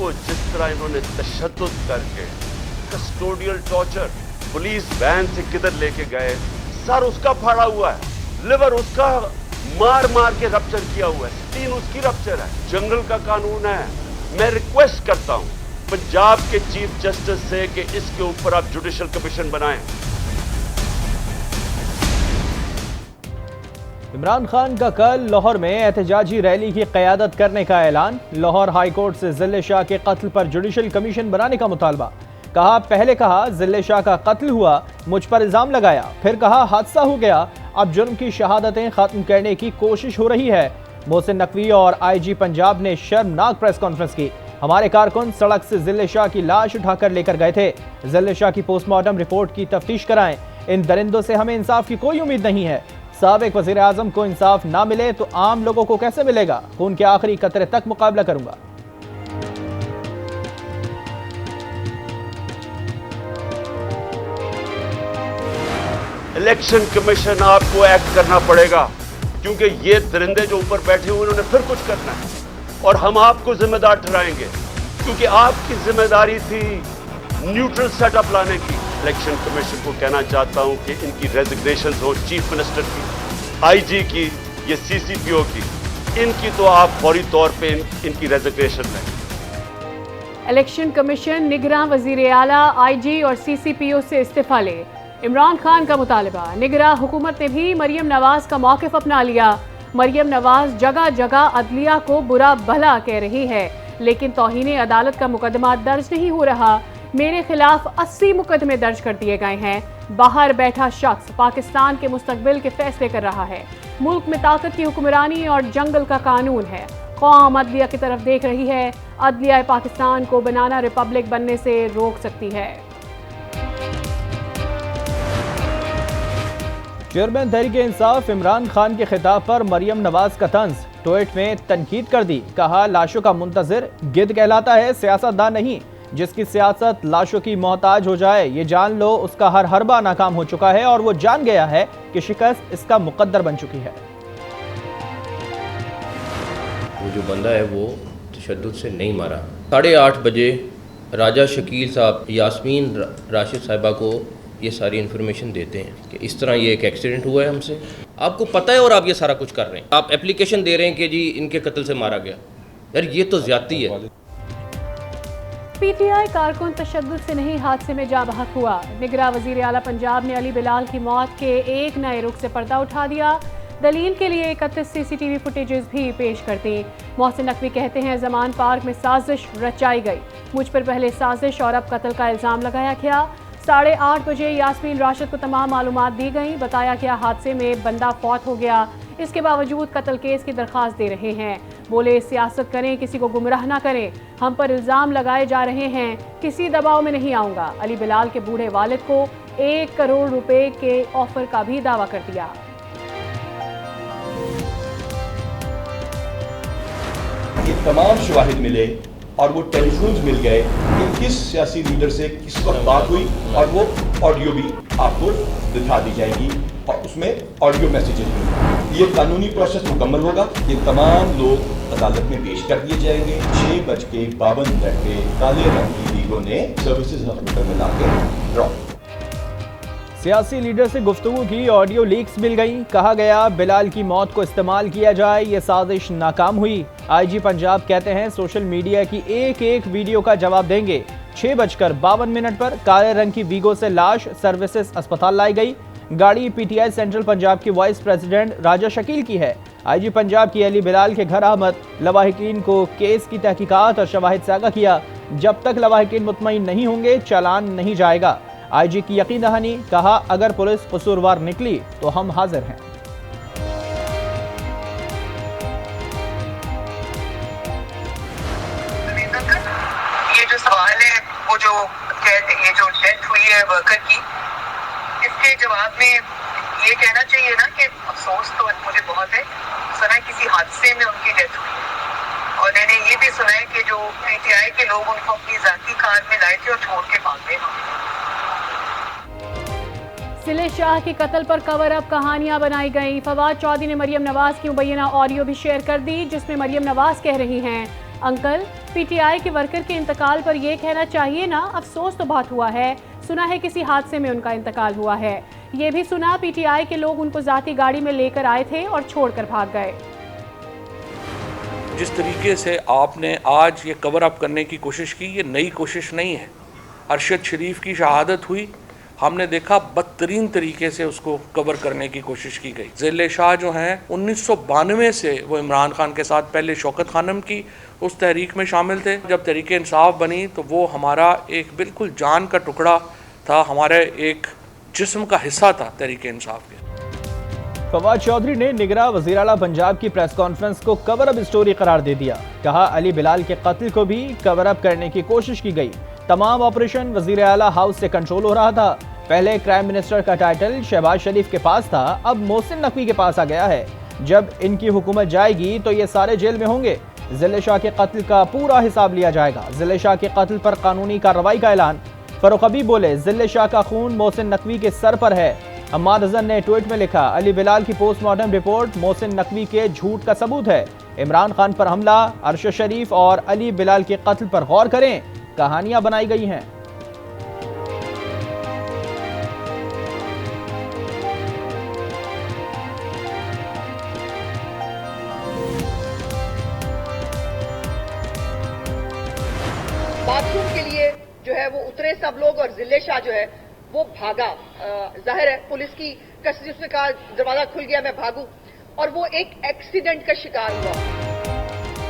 को जिस तरह इन्होंने तशद्दुद करके कस्टोडियल टॉर्चर, पुलिस वैन से किधर लेके गए, सर उसका फाड़ा हुआ है, लिवर उसका मार मार के रप्चर किया हुआ है, स्किन उसकी रप्चर है। जंगल का कानून है। मैं रिक्वेस्ट करता हूं पंजाब के चीफ जस्टिस से कि इसके ऊपर आप जुडिशल कमीशन बनाएं। इमरान खान का कल लाहौर में एहतजाजी रैली की क़यादत करने का ऐलान। लाहौर हाई कोर्ट से जिले शाह के कत्ल पर जुडिशल कमीशन बनाने का मुतालबा। पहले कहा जिले शाह का कत्ल हुआ, मुझ पर इल्जाम लगाया, फिर कहा हादसा हो गया, अब जुर्म की शहादतें खत्म करने की कोशिश हो रही है। मोहसिन नकवी और आईजी पंजाब ने शर्मनाक प्रेस कॉन्फ्रेंस की। हमारे कारकुन सड़क से जिले शाह की लाश उठाकर लेकर गए थे। जिले शाह की पोस्टमार्टम रिपोर्ट की तफ्तीश कराएं। इन दरिंदों से हमें इंसाफ की कोई उम्मीद नहीं है। साबिक वज़ीर आज़म को इंसाफ ना मिले तो आम लोगों को कैसे मिलेगा? खून के आखिरी कतरे तक मुकाबला करूंगा। इलेक्शन कमीशन आपको एक्ट करना पड़ेगा, क्योंकि ये दरिंदे जो ऊपर बैठे हुए उन्होंने फिर कुछ करना है और हम आपको जिम्मेदार ठहराएंगे, क्योंकि आपकी जिम्मेदारी थी न्यूट्रल सेटअप लाने की। इलेक्शन कमीशन को कहना चाहता हूं कि इनकी रेजिग्नेशन हो, चीफ मिनिस्टर की, आईजी की, ये सीसीपीओ की, इनकी तो आप फौरी तौर पे इनकी रेजिग्नेशन लें। इलेक्शन कमीशन निगरान वजीर आला, आईजी और सीसीपीओ से इस्तीफा ले। इमरान खान का मुतालबा। निगरान हुकूमत ने भी मरियम नवाज का मौक़िफ़ अपना लिया। मरियम नवाज जगह जगह अदलिया को बुरा भला कह रही है, लेकिन तौहीन अदालत का मुकदमा दर्ज नहीं हो रहा। मेरे खिलाफ 80 मुकदमे दर्ज कर दिए गए हैं। बाहर बैठा शख्स पाकिस्तान के मुस्तकबिल के फैसले कर रहा है। मुल्क में ताकत की हुक्मरानी और जंगल का कानून है। कौम अदलिया की तरफ देख रही है। अदलिया पाकिस्तान को बनाना रिपब्लिक बनने से रोक सकती है। चेयरमैन तहरीक इंसाफ इमरान खान के खिताब पर मरियम नवाज का तंज। ट्वीट में तनकीद कर दी। कहा लाशों का मुंतजिर गिद्ध कहलाता है, सियासतदान नहीं। जिसकी सियासत लाशों की मोहताज हो जाए, ये जान लो उसका हर हरबा नाकाम हो चुका है और वो जान गया है कि शिकस्त इसका मुकद्दर बन चुकी है। वो जो बंदा है वो तशद्दुद से नहीं मारा। 8:30 बजे राजा शकील साहब यास्मीन राशिद साहिबा को ये सारी इन्फॉर्मेशन देते हैं कि इस तरह ये एक एक्सीडेंट हुआ है हमसे। आपको पता है और आप ये सारा कुछ कर रहे हैं। आप एप्लीकेशन दे रहे हैं कि जी इनके कत्ल से मारा गया। यार ये तो ज्यादती है। पीटीआई कारकुन तशद्दुद से नहीं हादसे में जा बहक हुआ। निगरान वजीर आला पंजाब ने अली बिलाल की मौत के एक नए रुख से पर्दा उठा दिया। दलील के लिए 31 सीसीटीवी फुटेजेस भी पेश कर दी। मोहसिन नकवी कहते हैं जमान पार्क में साजिश रचाई गई। मुझ पर पहले साजिश और अब कत्ल का इल्ज़ाम लगाया गया। 8:30 बजे यास्मीन राशिद को तमाम मालूमात दी गई। बताया गया हादसे में बंदा फौत हो गया, इसके बावजूद कत्ल केस की दरख्वास्त दे रहे हैं। बोले सियासत करें, किसी को गुमराह ना करें। हम पर इल्ज़ाम लगाए जा रहे हैं, किसी दबाव में नहीं आऊँगा। अली बिलाल के बूढ़े वालिद को 1 करोड़ रुपए के ऑफर का भी दावा कर दिया। ये तमाम शवाहिद मिले और वो टेलीफोन्स मिल गए कि किस सियासी लीडर से किस वक्त बात हुई, और वो ऑडियो भी आपको दिखा दी जाएगी और उसमें ऑडियो मैसेजेस भी। ये कानूनी प्रोसेस मुकम्मल होगा। ये तमाम लोग अदालत में पेश कर दिए जाएंगे। 6:52 पे काले रंग की लीगों ने सर्विसेज हॉस्पिटल में लाके ड्रॉप। सियासी लीडर से गुफ्तगू की ऑडियो लीक्स मिल गई। कहा गया बिलाल की मौत को इस्तेमाल किया जाए, ये साजिश नाकाम हुई। आईजी पंजाब कहते हैं सोशल मीडिया की एक एक वीडियो का जवाब देंगे। 6:52 पर काले रंग की वीगो से लाश सर्विसेज अस्पताल लाई गई। गाड़ी पीटीआई सेंट्रल पंजाब की वाइस प्रेसिडेंट राजा शकील की है। आईजी पंजाब की अली बिलाल के घर आमद। लवाहिकीन को केस की तहकीकात और शवाहिद से आगाह किया। जब तक लवाहिकीन मुतमईन नहीं होंगे चालान नहीं जाएगा। आईजी की यकीन दहानी। कहा अगर पुलिस कसूरवार निकली तो हम हाजिर हैं। ये जो सवाल है वो जो ये जो डेथ हुई है वर्कर की, इसके जवाब में ये कहना चाहिए ना कि अफसोस तो मुझे बहुत है। सुना किसी हादसे में उनकी डेथ हुई और मैंने ये भी सुना है कि जो पीटीआई के लोग उनको अपनी जाती कार में लाए थे और छोड़ के भाग गए। जिले शाह के कत्ल पर कवर अप कहानियां बनाई गई। फवाद चौधरी ने मरियम नवाज की मुबैना ऑडियो भी शेयर कर दी, जिसमें मरियम नवाज कह रही हैं अंकल, पीटीआई के वर्कर के इंतकाल पर यह कहना चाहिए ना, अफसोस तो बहुत हुआ है। सुना है किसी हादसे में उनका इंतकाल हुआ है। ये भी सुना पीटीआई के लोग उनको जाती गाड़ी में लेकर आए थे और छोड़कर भाग गए। जिस तरीके से आपने आज ये कवर अप करने की कोशिश की, ये नई कोशिश नहीं है। अरशद शरीफ की शहादत हुई, हमने देखा बदतरीन तरीके से उसको कवर करने की कोशिश की गई। ज़िले शाह जो हैं 1992 से वो इमरान खान के साथ पहले शौकत खानम की उस तहरीक में शामिल थे। जब तहरीक इंसाफ बनी तो वो हमारा एक बिल्कुल जान का टुकड़ा था, हमारे एक जिस्म का हिस्सा था तहरीक इंसाफ के। फवाद चौधरी ने निगरान वज़ीर आला पंजाब की प्रेस कॉन्फ्रेंस को कवर अप स्टोरी करार दे दिया। कहा अली बिलाल के कत्ल को भी कवर अप करने की कोशिश की गई। तमाम ऑपरेशन वज़ीर आला हाउस से कंट्रोल हो रहा था। पहले प्राइम मिनिस्टर का टाइटल शहबाज शरीफ के पास था, अब मोहसिन नकवी के पास आ गया है। जब इनकी हुकूमत जाएगी तो ये सारे जेल में होंगे। ज़िले शाह के कत्ल का पूरा हिसाब लिया जाएगा। ज़िले शाह के कत्ल पर कानूनी कार्रवाई का ऐलान। फरूख हबीब बोले, ज़िले शाह का खून मोहसिन नकवी के सर पर है। अम्मार हसन ने ट्वीट में लिखा, अली बिलाल की पोस्टमार्टम रिपोर्ट मोहसिन नकवी के झूठ का सबूत है। इमरान खान पर हमला, अरशद शरीफ और अली बिलाल के कत्ल पर गौर करें, कहानियां बनाई गई हैं। बाथरूम के लिए जो है वो उतरे सब लोग और ज़िले शाह जो है वो भागा। जाहिर है पुलिस की कस्टडी, उसने कहा दरवाजा खुल गया मैं भागूं, और वो एक एक्सीडेंट का शिकार हुआ।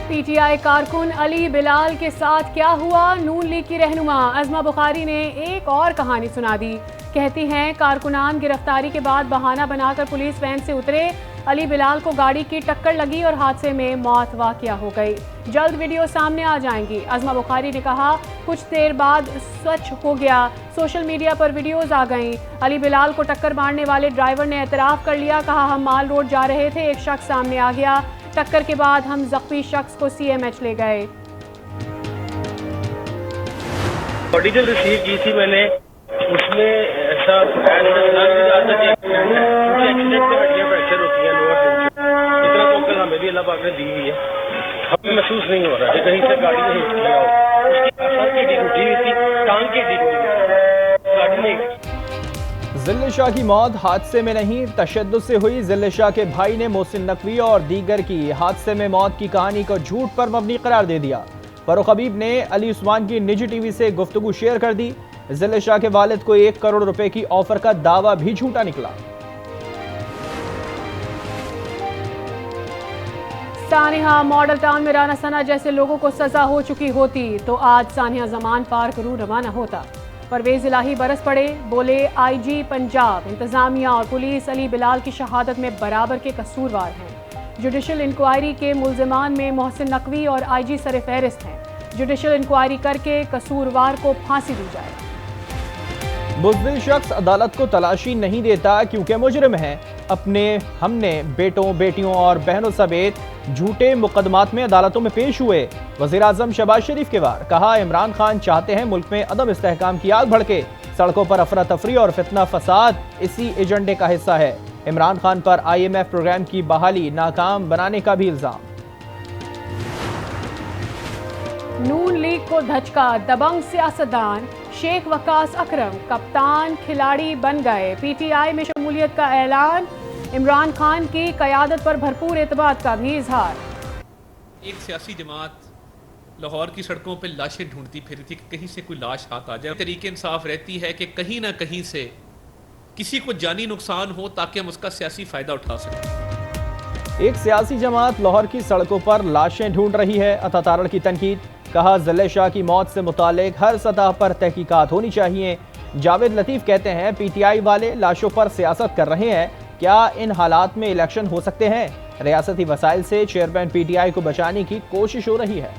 पीटीआई कारकुन अली बिलाल के साथ क्या हुआ? नून लीग की रहनुमा अज़मा बुखारी ने एक और कहानी सुना दी। कहती हैं कारकुनान गिरफ्तारी के बाद बहाना बनाकर पुलिस वैन से उतरे। अली बिलाल को गाड़ी की टक्कर लगी और हादसे में मौत वाक़या हो गई। जल्द वीडियो सामने आ जाएंगी। अज़मा बुखारी ने कहा, कुछ देर बाद सच हो गया, सोशल मीडिया पर वीडियोस आ गईं। अली बिलाल को टक्कर मारने वाले ड्राइवर ने एतराफ़ कर लिया। कहा, हम माल रोड जा रहे थे, एक शख्स सामने आ गया। टक्कर के बाद हम जख्मी शख्स को CMH ले गए। बॉडी जो रिसीव की थी मैंने, उसमें ऐसा एक्सीडेंट से हड्डियां फ्रैक्चर होती हैं लोअर सेंस। इतना तो अक्ल हमें भी अल्लाह पाक ने दी हुई है, हमें महसूस नहीं हो रहा है कहीं से गाड़ी ने हिट किया हो। उसकी सर की हड्डी टूटी हुई थी, टांग की हड्डी टूटी हुई, गाड़ी ने। ज़िले शाह की मौत हादसे में नहीं, तशद्दुद से हुई। ज़िले शाह के भाई ने मोहसिन नकवी और दीगर की हादसे में मौत की कहानी को झूठ पर मबनी करार दे दिया। फरूख हबीब ने अली उस्मान की निजी टीवी से गुफ्तगू शेयर कर दी। ज़िले शाह के वालिद को 1 करोड़ रुपए की ऑफर का दावा भी झूठा निकला। सानिहा मॉडल टाउन में राना सना जैसे लोगों को सजा हो चुकी होती तो आज सानिहा जमान पार्क रू रवाना होता। परवेज इलाही बरस पड़े, बोले IG पंजाब, इंतजामिया और पुलिस अली बिलाल की शहादत में बराबर के कसूरवार हैं। जुडिशल इंक्वायरी के मुल्जिमान में मोहसिन नकवी और IG सर फहरिस्त हैं। जुडिशल इंक्वायरी करके कसूरवार को फांसी दी जाए। बुज़दिल शख्स अदालत को तलाशी नहीं देता क्योंकि मुजरिम है। हमने बेटों, बेटियों और बहनों समेत झूठे मुकदमात में अदालतों में पेश हुए। वज़ीर आज़म शहबाज शरीफ के वार। कहा, इमरान खान चाहते हैं मुल्क में अदम इस्तेहकाम की आग भड़के। सड़कों पर अफरा तफरी और फितना फसाद इसी एजेंडे का हिस्सा है। इमरान खान पर IMF प्रोग्राम की बहाली नाकाम बनाने का भी इल्जाम। नून लीग को धचका, दबंग सियासतदान शेख वकास अकरम कप्तान खिलाड़ी बन गए। PTI में शमूलियत का ऐलान। इमरान खान की क़यादत पर भरपूर एतबार का भी इजहार। एक सियासी जमात लाहौर की सड़कों पर लाशें ढूंढती फिरती थी कि कहीं से कोई लाश हाथ आ जाए। तरीके इंसाफ रहती है कि कहीं ना कहीं से किसी को जानी नुकसान हो ताकि हम उसका सियासी फ़ायदा उठा सकें। एक सियासी जमात लाहौर की सड़कों पर लाशें ढूंढ रही है। अता तारड़ की तनकीद। कहा, ज़िले शाह की मौत से मुतालिक हर सतह पर तहकीकात होनी चाहिए। जावेद लतीफ़ कहते हैं, PTI वाले लाशों पर सियासत कर रहे हैं। क्या इन हालात में इलेक्शन हो सकते हैं? रियासती वसाइल से चेयरमैन PTI को बचाने की कोशिश हो रही है।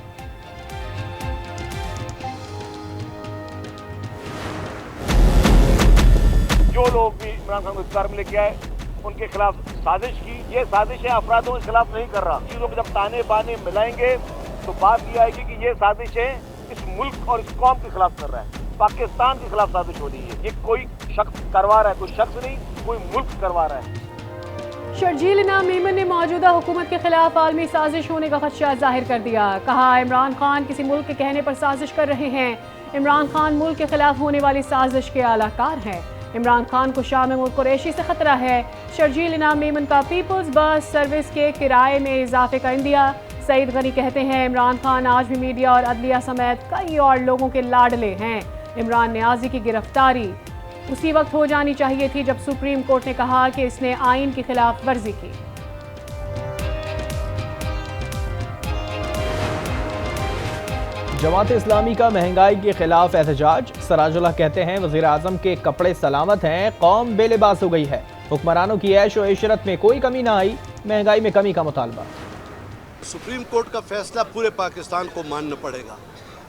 जो लोग भी इमरान खान को इख्तियार में लेके आए उनके खिलाफ साजिश की। ये साजिश है अफरादों के खिलाफ नहीं कर रहा। चीजों को जब ताने बाने मिलाएंगे तो बात ये आएगी कि ये साजिशें इस मुल्क और इस कौम के खिलाफ कर रहा है, पाकिस्तान के खिलाफ साजिश हो रही है। ये कोई शख्स करवा रहा है, कोई शख्स नहीं, कोई मुल्क करवा रहा है। शर्जील इनाम मेमन ने मौजूदा हुकूमत के खिलाफ आलमी साजिश होने का खदशा जाहिर कर दिया। कहा इमरान खान किसी मुल्क के कहने पर साजिश कर रहे हैं। इमरान खान मुल्क के खिलाफ होने वाली साजिश के आलाकार हैं। इमरान खान को शाम में मुल्क कुरैशी से खतरा है। शर्जील इनाम मेमन का पीपल्स बस सर्विस के किराए में इजाफे का इंदिया। सईद गनी कहते हैं इमरान खान आज भी मीडिया और अदलिया समेत कई और लोगों के लाडले हैं। इमरान नियाजी की गिरफ्तारी उसी वक्त हो जानी चाहिए थी जब सुप्रीम कोर्ट ने कहा कि इसने आइन की खिलाफ वर्जी की। जमात इस्लामी का महंगाई के खिलाफ एहतजाज। सराजुल्लाह कहते हैं वज़ीर आज़म के कपड़े सलामत हैं, कौम बेलिबास हो गई है। हुक्मरानों की ऐश और इशरत में कोई कमी ना आई, महंगाई में कमी का मुतालबा। सुप्रीम कोर्ट का फैसला पूरे पाकिस्तान को मानना पड़ेगा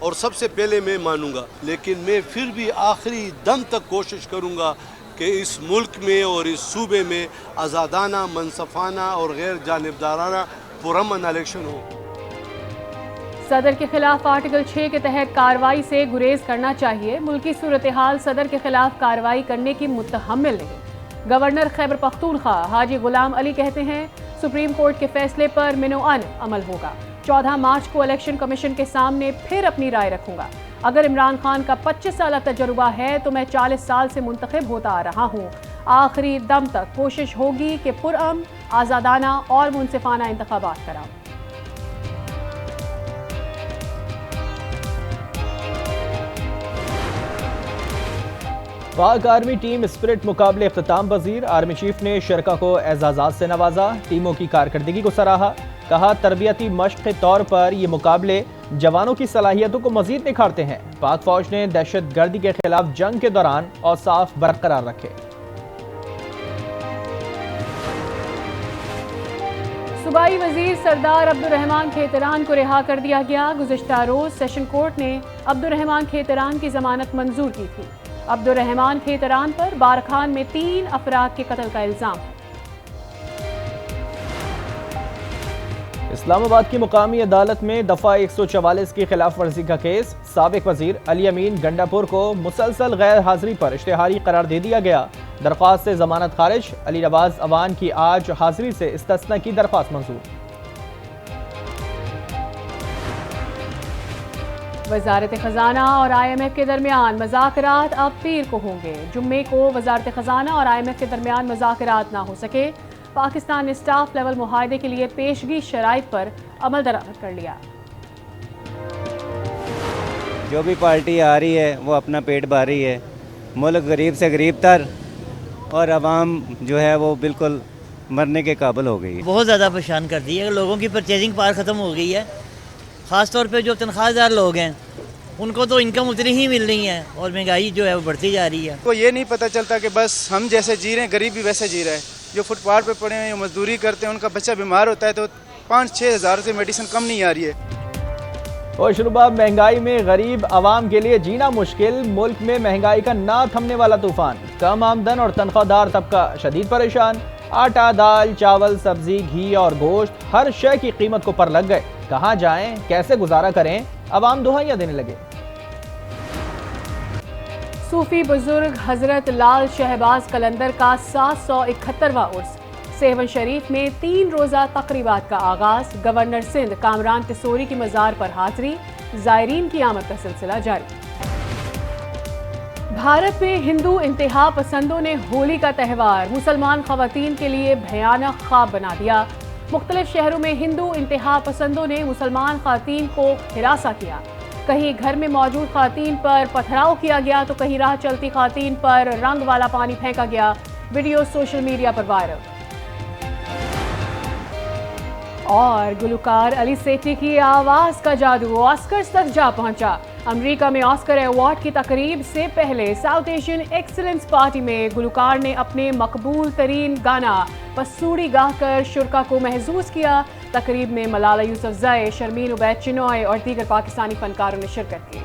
और सबसे पहले मैं मानूंगा, लेकिन मैं फिर भी आखिरी दम तक कोशिश करूंगा कि इस मुल्क में और इस सूबे में आज़ादाना, मनसफाना और गैर जानिबदाराना पुरअमन इलेक्शन हो। सदर के खिलाफ आर्टिकल 6 के तहत कार्रवाई से गुरेज करना चाहिए। मुल्की सूरत हाल सदर के खिलाफ कार्रवाई करने की मुतहम्मिल नहीं। गवर्नर खैबर पख्तूनख्वा हाजी गुलाम अली कहते हैं सुप्रीम कोर्ट के फैसले पर मिनोअन अमल होगा। 14 मार्च को इलेक्शन कमीशन के सामने फिर अपनी राय रखूंगा। अगर इमरान खान का 25 साल तजुर्बा है तो मैं 40 साल से मुंतखब होता आ रहा हूँ। आखिरी दम तक कोशिश होगी कि पुरअमन, आज़ादाना और मुनसिफाना इंतखाबात कराऊं। पाक आर्मी टीम स्पिरिट मुकाबले इख्तिताम पजीर। आर्मी चीफ ने शरका को एजाज़ात से नवाजा, टीमों की कारकर्दगी को सराहा। कहा तरबियती मश्क के तौर पर ये मुकाबले जवानों की सलाहियतों को मजीद निखारते हैं। पाक फौज ने दहशत गर्दी के खिलाफ जंग के दौरान औसाफ बरकरार रखे। सूबाई वजीर सरदार अब्दुर्रहमान खेतरान को रिहा कर दिया गया। गुज़िश्ता रोज सेशन कोर्ट ने अब्दुर्रहमान खेतरान की जमानत मंजूर की थी। अब्दुर्रहमान खेतरान पर बारखान में 3 अफराद के कत्ल का इल्जाम। इस्लामाबाद की मुकामी अदालत में दफा 144 की खिलाफ वर्जी का केस। साबिक वजीर अली अमीन गंडापुर को मुसलसल गैर हाजिरी पर इश्तिहारी करार दे दिया गया। दरख्वास्त से जमानत खारिज। अली नवाज अवान की आज हाजिरी से इस्तिस्ना की दरख्वास्त मंजूर। वजारत खजाना और IMF के दरमियान मज़ाकरात अब पीर को होंगे। जुम्मे को वजारत खजाना और IMF के दरमियान मज़ाकरात ना हो सके। पाकिस्तान ने स्टाफ लेवल मुआहदे के लिए पेशगी शराइत पर अमल दरामद कर लिया। जो भी पार्टी आ रही है वो अपना पेट भर रही है। मुल्क गरीब से गरीब तर और आवाम जो है वो बिल्कुल मरने के काबिल हो गई है। बहुत ज़्यादा परेशान कर दी है। लोगों की परचेजिंग पावर ख़त्म हो गई है। ख़ास तौर पे जो तनख्वाहदार लोग हैं उनको तो इनकम उतनी ही मिल रही है और महंगाई जो है वो बढ़ती जा रही है। तो ये नहीं पता चलता कि बस हम जैसे जी रहे हैं गरीब भी वैसे जी रहा है। जो फुटपाथ पे पड़े हैं, मजदूरी करते हैं, उनका बच्चा बीमार होता है तो 5-6 हज़ार से मेडिसिन कम नहीं आ रही है। और शुरुआत महंगाई में गरीब आवाम के लिए जीना मुश्किल। मुल्क में महंगाई का ना थमने वाला तूफान। कम आमदन और तनख्वाहदार तबका शदीद परेशान। आटा, दाल, चावल, सब्जी, घी और गोश्त हर शय की कीमत को पर लग गए। कहाँ जाएं, कैसे गुजारा करें, अवाम दुहाइयां देने लगे। सूफी बुजुर्ग हजरत लाल शहबाज कलंदर का 771वां उर्स। सेवन शरीफ में 3 रोज़ा तकरीबात का आगाज। गवर्नर सिंध कामरान तिसोरी की मज़ार पर हाजिरी। ज़ायरीन की आमद का सिलसिला जारी। भारत में हिंदू इंतहा पसंदों ने होली का त्यौहार मुसलमान खवातीन के लिए भयानक ख्वाब बना दिया। मुख्तलिफ शहरों में हिंदू इंतहा पसंदों ने मुसलमान खातीन को हिरासा किया। कहीं घर में मौजूद खातीन पर पथराव किया गया तो कहीं राह चलती खातीन पर रंग वाला पानी फेंका गया। वीडियो सोशल मीडिया पर वायरल। और गुलकार अली सेठी की आवाज का जादू ऑस्कर्स तक जा पहुंचा। अमेरिका में ऑस्कर अवार्ड की तकरीब से पहले साउथ एशियन एक्सीलेंस पार्टी में गुलकार ने अपने मकबूल तरीन गाना पसूड़ी गाकर शुरका को महसूस किया। तकरीब में मलाला यूसुफजई, शर्मीन उबैद चिनॉय और दीगर पाकिस्तानी फनकारों ने शिरकत की।